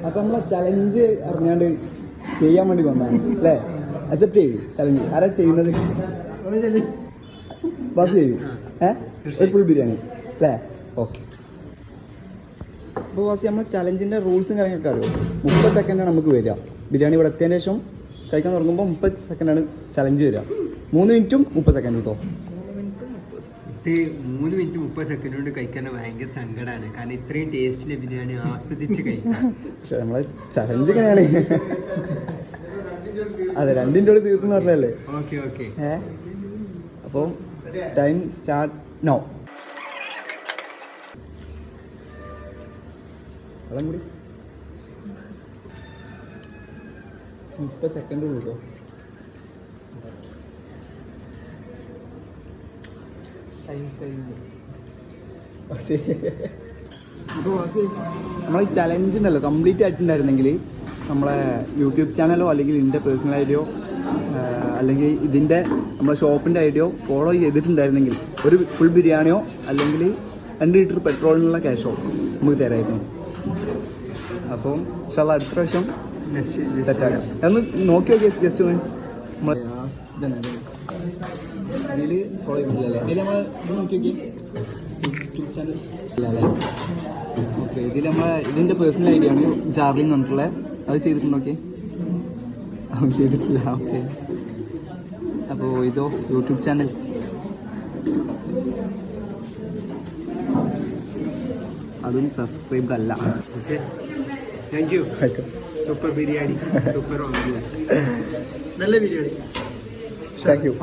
അപ്പൊ നമ്മളെ ചലഞ്ച് അറിഞ്ഞാണ്ട് ചെയ്യാൻ വേണ്ടി വന്നതാണ് അല്ലേ? അക്സെപ്റ്റ് ചെയ്യും ചലഞ്ച്. ആരാ ചെയ്യുന്നത്? ബസ് ചെയ്യും. ഒരു ഫുൾ ബിരിയാണി അല്ലേ? ഓക്കെ. അപ്പോൾ വാസി നമ്മളെ ചലഞ്ചിൻ്റെ റൂൾസും കാര്യങ്ങളൊക്കെ അറിയോ? 30 സെക്കൻഡാണ് നമുക്ക് വരിക. ബിരിയാണി ഇവിടെ എത്തിയതിന് ശേഷം കഴിക്കാൻ തുടങ്ങുമ്പോൾ 30 സെക്കൻഡാണ് ചലഞ്ച് വരിക. 3 മിനിറ്റും 30 സെക്കൻഡ് കേട്ടോ. 3 മിനിറ്റ് 30 സെക്കൻഡ് കൊണ്ട് കഴിക്കാൻ ഭയങ്കര സങ്കടമാണ്. കാരണം ഇത്രയും ടേസ്റ്റിലെ ബിരിയാണി ആസ്വദിച്ച് കഴിക്കാം. പക്ഷെ നമ്മളെ ചലഞ്ച് എങ്ങനെയാണ്? അതെ, 2 തീർന്നു പറഞ്ഞല്ലേ? Okay okay. അപ്പോൾ ടൈം സ്റ്റാർട്ട് നോ. വെള്ളം കൂടി 30 സെക്കൻഡ് കൊടുക്കോ. അപ്പോൾ വാസി നമ്മളെ ചലഞ്ച് ഉണ്ടല്ലോ കംപ്ലീറ്റ് ആയിട്ടുണ്ടായിരുന്നെങ്കിൽ നമ്മളെ യൂട്യൂബ് ചാനലോ അല്ലെങ്കിൽ ഇതിൻ്റെ പേഴ്സണൽ ഐഡിയോ അല്ലെങ്കിൽ ഇതിൻ്റെ നമ്മളെ ഷോപ്പിൻ്റെ ഐഡിയോ ഫോളോ ചെയ്തിട്ടുണ്ടായിരുന്നെങ്കിൽ ഒരു ഫുൾ ബിരിയാണിയോ അല്ലെങ്കിൽ 2 ലിറ്റർ പെട്രോളിനുള്ള ക്യാഷോ നമുക്ക് തരായിരുന്നു. അപ്പം ഇൻഷാല്ലാ അടുത്ത പ്രാവശ്യം തെറ്റാക്കാം. ഒന്ന് നോക്കി നോക്കിയാൽ ജസ്റ്റ് ഒന്ന് നമ്മൾ ഇതിൽ ഫോളോ ചെയ്തിട്ടില്ലല്ലേ? അതിൽ നമ്മൾ ഇത് നോക്കി നോക്കി യൂട്യൂബ് ചാനൽ ഇല്ലല്ലേ? ഓക്കെ. ഇതിൽ നമ്മളെ ഇതിൻ്റെ പേഴ്സണൽ ഐഡിയ ആണ് ജാർലിൻ എന്ന് പറഞ്ഞിട്ടുള്ളത്. അത് ചെയ്തിട്ടുണ്ടോ? ഓക്കെ, ചെയ്തിട്ടില്ല. ഓക്കെ. അപ്പോൾ ഇതോ യൂട്യൂബ് ചാനൽ. അതും സബ്സ്ക്രൈബ്ഡ് അല്ല. Okay, thank you. Super biryani, super നല്ല ബിരിയാണി. Thank you.